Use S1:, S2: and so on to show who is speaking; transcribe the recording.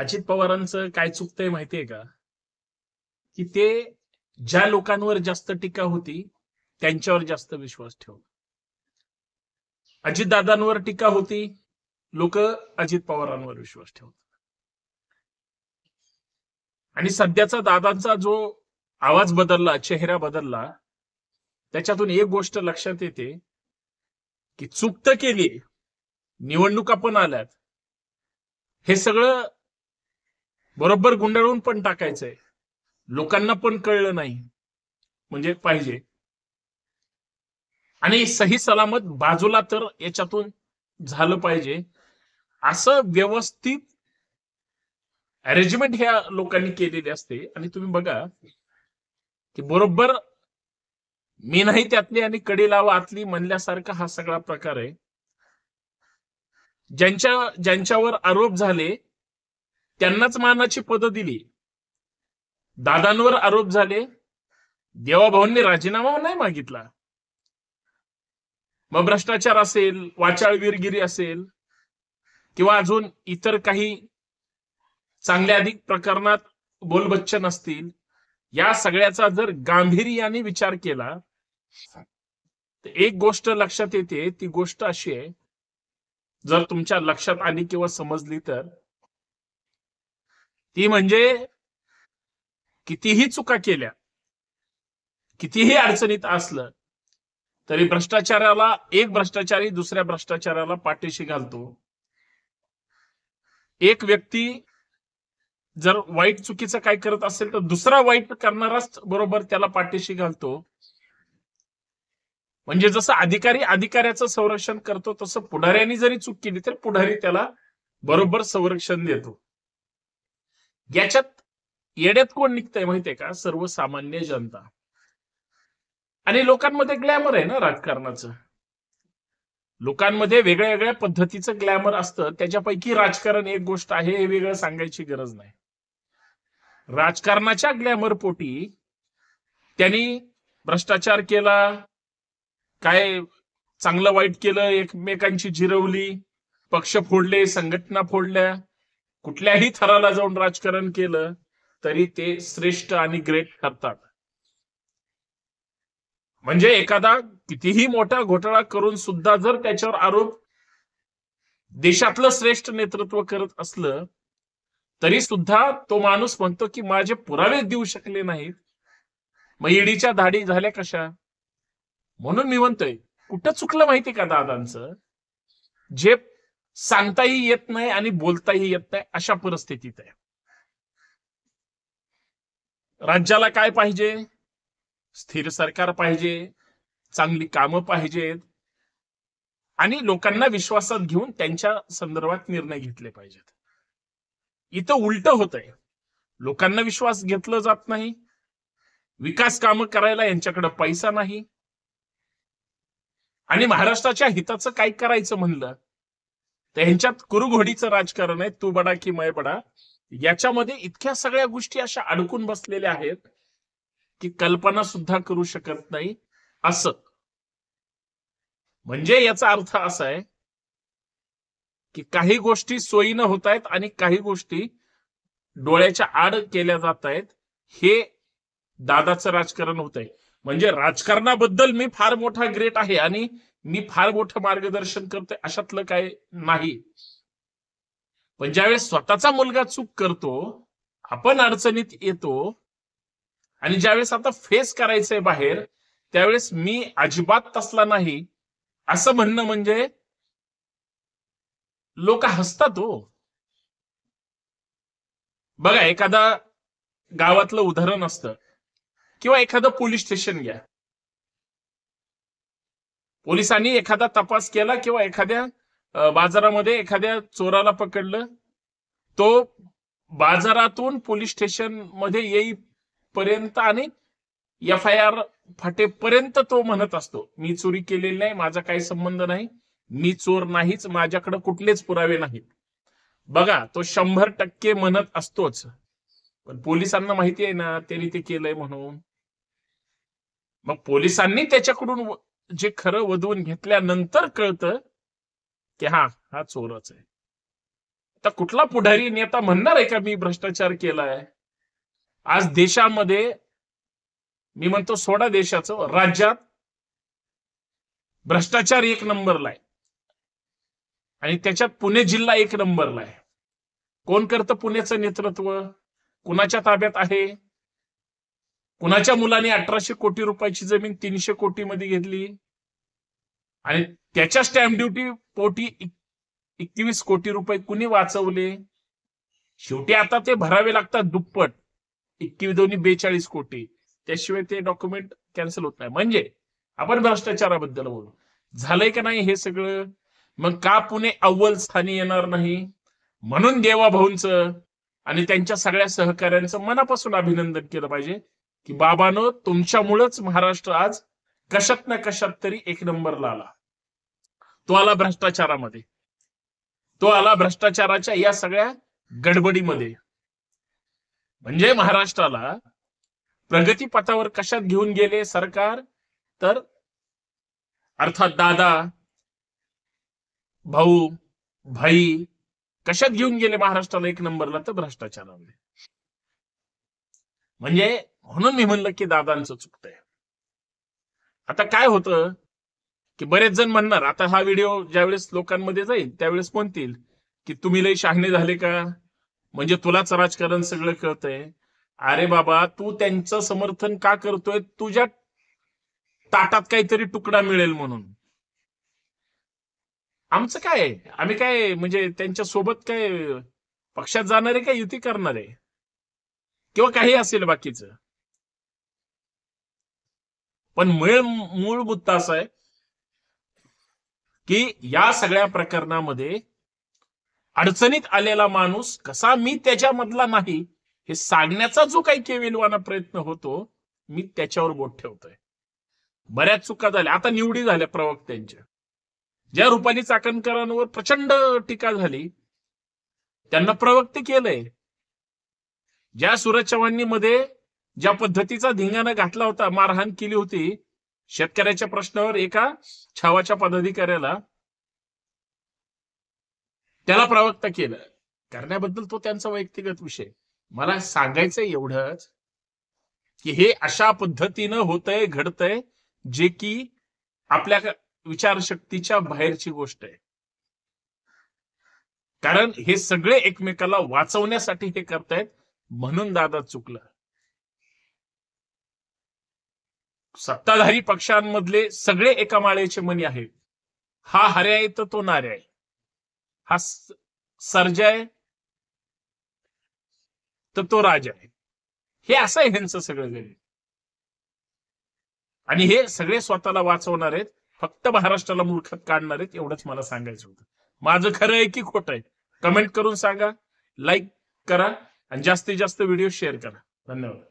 S1: अजित पवारांचं काय चुकतंय माहितीये का? की ते ज्या लोकांवर जास्त टीका होती त्यांच्यावर जास्त विश्वास ठेवला. अजितदादांवर टीका होती, लोक अजित पवारांवर विश्वास ठेवतात. आणि सध्याचा दादांचा जो आवाज बदलला, चेहरा बदलला, त्याच्यातून एक गोष्ट लक्षात येते की चूक तर केली, निवडणुका पण आल्यात, हे सगळं बरोबर गुंडाळून पण टाकायचंय, लोकांना पण कळलं नाही म्हणजे पाहिजे. आणि सही सलामत बाजूला तर याच्यातून झालं पाहिजे, असं व्यवस्थित अरेंजमेंट ह्या लोकांनी केलेली असते. आणि तुम्ही बघा की बरोबर मी नाही त्यातली आणि कडी लावा आतली म्हणल्यासारखा हा सगळा प्रकार आहे. ज्यांच्यावर आरोप झाले त्यांनाच मानाची पदं दिली. दादांवर आरोप झाले, देवाभाऊंनी राजीनामा नाही मागितला. मग भ्रष्टाचार असेल, वाचाळ वीरगिरी असेल, किंवा अजून इतर काही चांगल्या अधिक प्रकरणात बोलबच्चन असतील, या सगळ्याचा जर गांभीर्याने विचार केला तर एक गोष्ट लक्षात येते. ती गोष्ट अशी आहे, जर तुमच्या लक्षात आली किंवा समजली तर, ती म्हणजे कितीही चुका केल्या, कितीही अडचणीत असलं तरी भ्रष्टाचाराला एक भ्रष्टाचारी दुसऱ्या भ्रष्टाचाराला पाठीशी घालतो. एक व्यक्ती जर वाईट चुकीचं काय करत असेल तर दुसरा वाईट करणाराच बरोबर त्याला पाठीशी घालतो. म्हणजे जसं अधिकारी अधिकाऱ्याचं संरक्षण करतो, तसं पुढाऱ्यांनी जरी चूक केली तर पुढारी त्याला बरोबर संरक्षण देतो. याच्यात येड्यात कोण निघतंय माहितीये का? सर्वसामान्य जनता. आणि लोकांमध्ये ग्लॅमर आहे ना राजकारणाचं. लोकांमध्ये वेगळ्या वेगळ्या पद्धतीचं ग्लॅमर असतं. त्याच्यापैकी राजकारण एक गोष्ट आहे, हे वेगळं सांगायची गरज नाही. राजकारणाच्या ग्लॅमर पोटी त्यांनी भ्रष्टाचार केला, काय चांगलं वाईट केलं, एकमेकांची जिरवली, पक्ष फोडले, संघटना फोडल्या, कुठल्याही थराला जाऊन राजकारण केलं तरी ते श्रेष्ठ आणि ग्रेट ठरतात. म्हणजे एखादा कितीही मोठा घोटाळा करून सुद्धा जर त्याच्यावर आरोप देशातलं श्रेष्ठ नेतृत्व करत असलं तरी सुद्धा तो माणूस म्हणतो की माझे पुरावे देऊ शकले नाहीत, मग ईडीच्या धाडी झाल्या कशा? म्हणून मी म्हणतोय, कुठं चुकलं माहिती का दादांचं? जे सांगताही येत नाही आणि बोलताही येत नाही अशा परिस्थितीत आहे. राज्याला काय पाहिजे? स्थिर सरकार पाहिजे, चांगली कामं पाहिजेत आणि लोकांना विश्वासात घेऊन त्यांच्या संदर्भात निर्णय घेतले पाहिजेत. इथं उलट होतंय, लोकांना विश्वास घेतलं जात नाही, विकास कामं करायला यांच्याकडे पैसा नाही, आणि महाराष्ट्राच्या हिताचं काय करायचं म्हणलं तर ह्यांच्यात कुरुघोडीचं राजकारण आहे, तू बडा की मैं बडा. याच्यामध्ये इतक्या सगळ्या गोष्टी अशा अडकून बसलेल्या आहेत की कल्पना सुद्धा करू शकत नाही. असं म्हणजे याचा अर्थ असा आहे की काही गोष्टी सोयीनं होत आहेत आणि काही गोष्टी डोळ्याच्या आड केल्या जात आहेत. हे दादाचं राजकारण होत आहे. म्हणजे राजकारणाबद्दल मी फार मोठा ग्रेट आहे आणि मी फार मोठं मार्गदर्शन करतोय अशातलं काय नाही. पण ज्यावेळेस स्वतःचा मुलगा चूक करतो, आपण अडचणीत येतो आणि ज्यावेळेस आता फेस करायचंय बाहेर, त्यावेळेस मी अजिबात तसला नाही असं म्हणणं म्हणजे लोक हसतात हो. बघा, एखादा गावातलं उदाहरण असतं किंवा एखादं पोलीस स्टेशन घ्या. पोलिसांनी एखादा तपास केला किंवा एखाद्या बाजारामध्ये एखाद्या चोराला पकडलं, तो बाजारातून पोलीस स्टेशन मध्ये येईपर्यंत आणि FIR फाटेपर्यंत तो म्हणत असतो, मी चोरी केलेली नाही, माझा काही संबंध नाही, मी चोर नाहीच, माझ्याकडे कुठलेच पुरावे नाहीत. बघा, तो 100% म्हणत असतोच, पण पोलिसांना माहिती आहे ना त्यांनी ते केलंय म्हणून. मग पोलिसांनी त्याच्याकडून जे खरं वधवून घेतल्यानंतर कळतं की हा चोरच आहे. तर कुठला पुढारी नेता म्हणणार आहे का मी भ्रष्टाचार केलाय? आज देशामध्ये, मी म्हणतो सोडा देशाचं, राज्यात भ्रष्टाचार 1 नंबरला आहे आणि त्याच्यात पुणे जिल्हा 1 नंबरला आहे. कोण करतं पुण्याचं नेतृत्व? कुणाच्या ताब्यात आहे? कुणाच्या मुलाने 1800 कोटी रुपयाची जमीन 300 कोटी मध्ये घेतली आणि त्याच्या स्टॅम्प ड्युटी पोटी 21 कोटी रुपये कुणी वाचवले? शेवटी आता ते भरावे लागतात दुप्पट, 21-42 कोटी. त्याशिवाय ते डॉक्युमेंट कॅन्सल होत नाही. म्हणजे आपण भ्रष्टाचाराबद्दल बोलू. झालंय का नाही हे सगळं? मग का पुणे अव्वल स्थानी येणार नाही? म्हणून देवाभाऊंचं आणि त्यांच्या सगळ्या सहकाऱ्यांचं मनापासून अभिनंदन केलं पाहिजे की बाबांनो, तुमच्यामुळेच महाराष्ट्र आज कशात ना कशात तरी 1 नंबरला आला. तो आला भ्रष्टाचारामध्ये, तो आला भ्रष्टाचाराच्या या सगळ्या गडबडीमध्ये. म्हणजे महाराष्ट्राला प्रगतीपथावर कशात घेऊन गेले सरकार? तर अर्थात दादा, भाऊ, भाई कशात घेऊन गेले महाराष्ट्राला 1 नंबरला? तर भ्रष्टाचारामध्ये. म्हणजे म्हणून मी म्हणलं की दादांचं चुकतंय. आता काय होतं की बरेच जण म्हणणार, आता हा व्हिडिओ ज्यावेळेस लोकांमध्ये जाईल त्यावेळेस म्हणतील की तुम्ही लई शहाणे झाले का, म्हणजे तुलाच राजकारण सगळं कळतंय. अरे बाबा, तू त्यांचं समर्थन का करतोय? तुझ्या ताटात काहीतरी तुकडा मिळेल म्हणून. आमचं काय, आम्ही काय म्हणजे त्यांच्या सोबत काय पक्षात जाणार आहे का युती करणार आहे किंवा काही असेल बाकीचं. पण मूळ मुद्दा असा आहे की या सगळ्या प्रकरणामध्ये अडचणीत आलेला माणूस कसा मी त्याच्यामधला नाही हे सांगण्याचा जो काही केविलवाना प्रयत्न होतो, मी त्याच्यावर बोट ठेवतोय. बऱ्याच चुका झाल्या. आता निवडी झाल्या प्रवक्त्यांच्या. ज्या रुपाली चाकणकरांवर प्रचंड टीका झाली त्यांना प्रवक्ते केलंय. ज्या सूरज चव्हाणीमध्ये ज्या पद्धतीचा धिंगाणा घातला होता, मारहाण केली होती शेतकऱ्याच्या प्रश्नावर एका छावाच्या पदाधिकाऱ्याला, त्याला प्रवक्ता केलं करण्याबद्दल तो त्यांचा व्यक्तिगत विषय. मला सांगायचंय एवढंच की हे अशा पद्धतीनं होतंय, घडतंय, जे की आपल्या विचारशक्तीच्या बाहेरची गोष्ट आहे. कारण हे सगळे एकमेकाला वाचवण्यासाठी हे करतायत, म्हणून दादा चुकलं. सत्ताधारी पक्षांमधले सगळे एका माळेचे मणी आहेत. हा हऱ्या आहे तर तो नाऱ्या आहे, हा सर्जा आहे तर तो राजा आहे. हे असं आहे ह्यांचं सगळं गणित. आणि हे सगळे स्वतःला वाचवणार आहेत, फक्त महाराष्ट्राला मूर्खात काढणार आहेत. एवढंच मला सांगायचं होतं. माझं खरं आहे की खोटं आहे कमेंट करून सांगा, लाईक करा आणि जास्तीत जास्त व्हिडिओ शेअर करा. धन्यवाद.